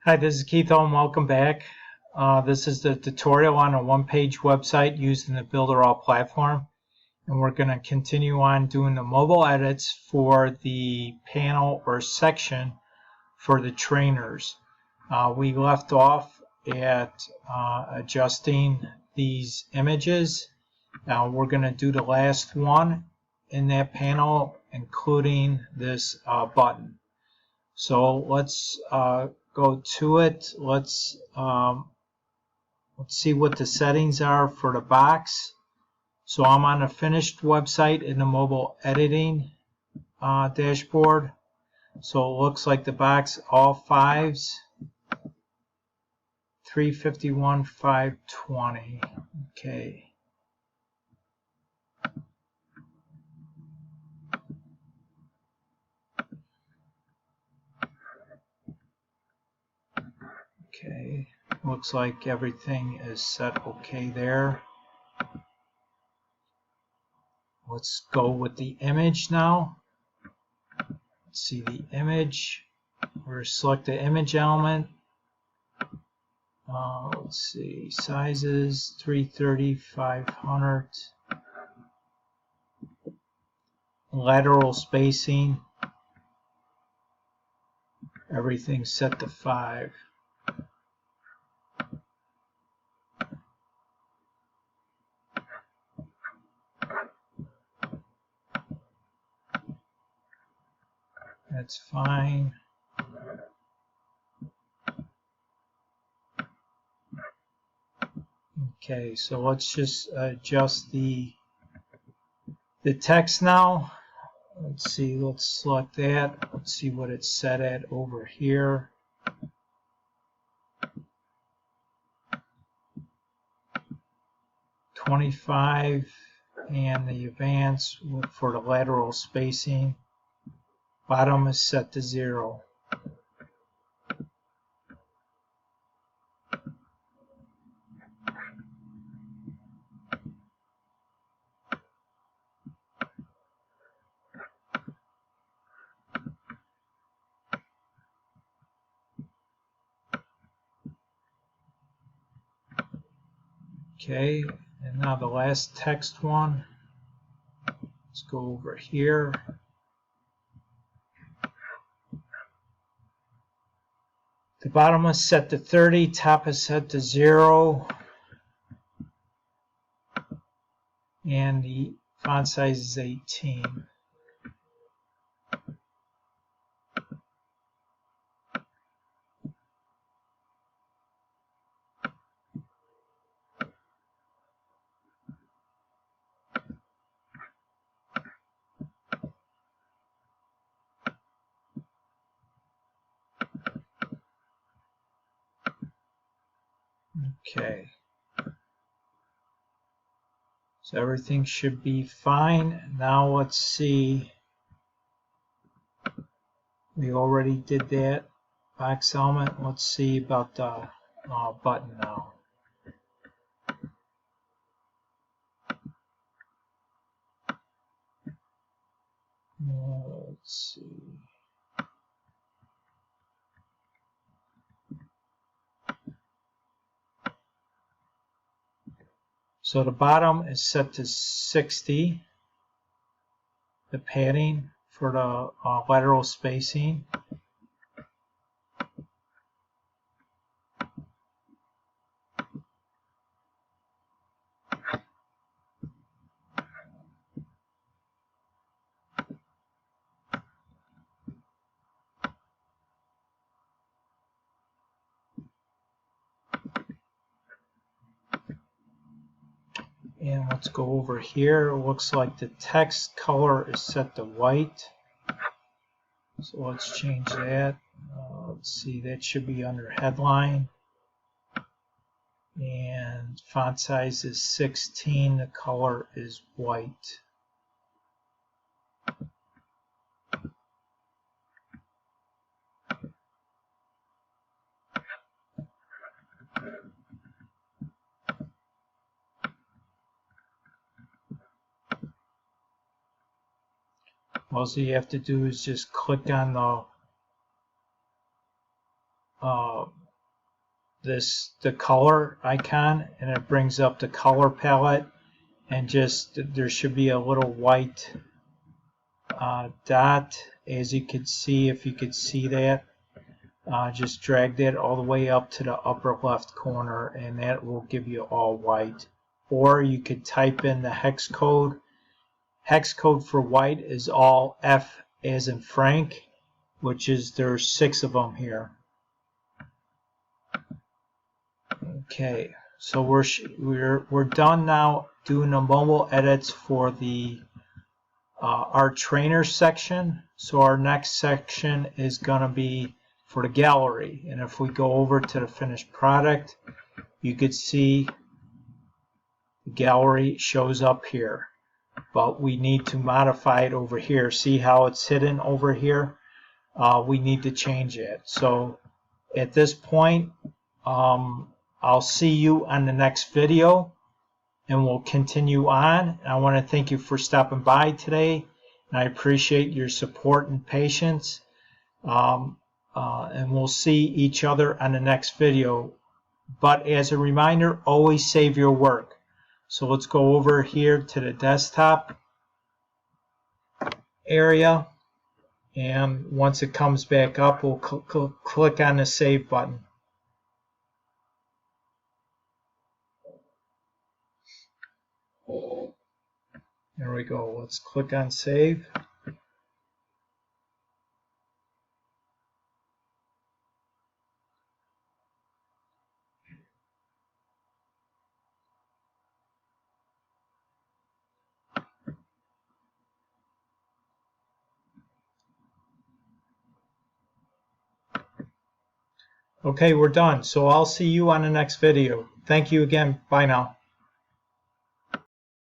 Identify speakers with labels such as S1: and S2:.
S1: Hi, this is Keith and welcome back. This is the tutorial on a one-page website using the Builderall platform. And we're going to continue on doing the mobile edits for the panel or section for the trainers. We left off at adjusting these images. Now we're going to do the last one in that panel, including this button. So let's go to it. Let's see what the settings are for the box. So I'm on a finished website in the mobile editing dashboard. So it looks like the box, all fives, 351, 520. Okay. Okay, looks like everything is set okay there. Let's go with the image now. Let's see the image. We're select the image element. Let's see, sizes 330, 500. Lateral spacing. Everything's set to 5. That's fine. Okay, so let's just adjust the text now. Let's see, let's select that. Let's see what it's set at over here. .25 and the advance for the lateral spacing. Bottom is set to 0. Okay, and now the last text one. Let's go over here. The bottom is set to 30, top is set to 0, and the font size is 18. Okay, so everything should be fine. Now let's see. We already did that box element. Let's see about the button now. Let's see. So the bottom is set to 60, the padding for the lateral spacing. And let's go over here. It looks like the text color is set to white. So let's change that. Let's see, that should be under headline. And font size is 16. The color is white. All you have to do is just click on the the color icon, and it brings up the color palette, and just there should be a little white dot, as you could see, if you could see that. Just drag that all the way up to the upper left corner, and that will give you all white. Or you could type in the hex code. Hex code for white is all F as in Frank, which is, there's 6 of them here. Okay, so we're done now doing the mobile edits for the our trainer section. So our next section is going to be for the gallery, and if we go over to the finished product, you could see the gallery shows up here, but we need to modify it over here. See how it's hidden over here? We need to change it. So at this point, I'll see you on the next video, and we'll continue on. I want to thank you for stopping by today, and I appreciate your support and patience. And we'll see each other on the next video. But as a reminder, always save your work. So let's go over here to the desktop area, and once it comes back up, we'll click on the save button. There we go. Let's click on save. Okay, we're done. So I'll see you on the next video. Thank you again. Bye now.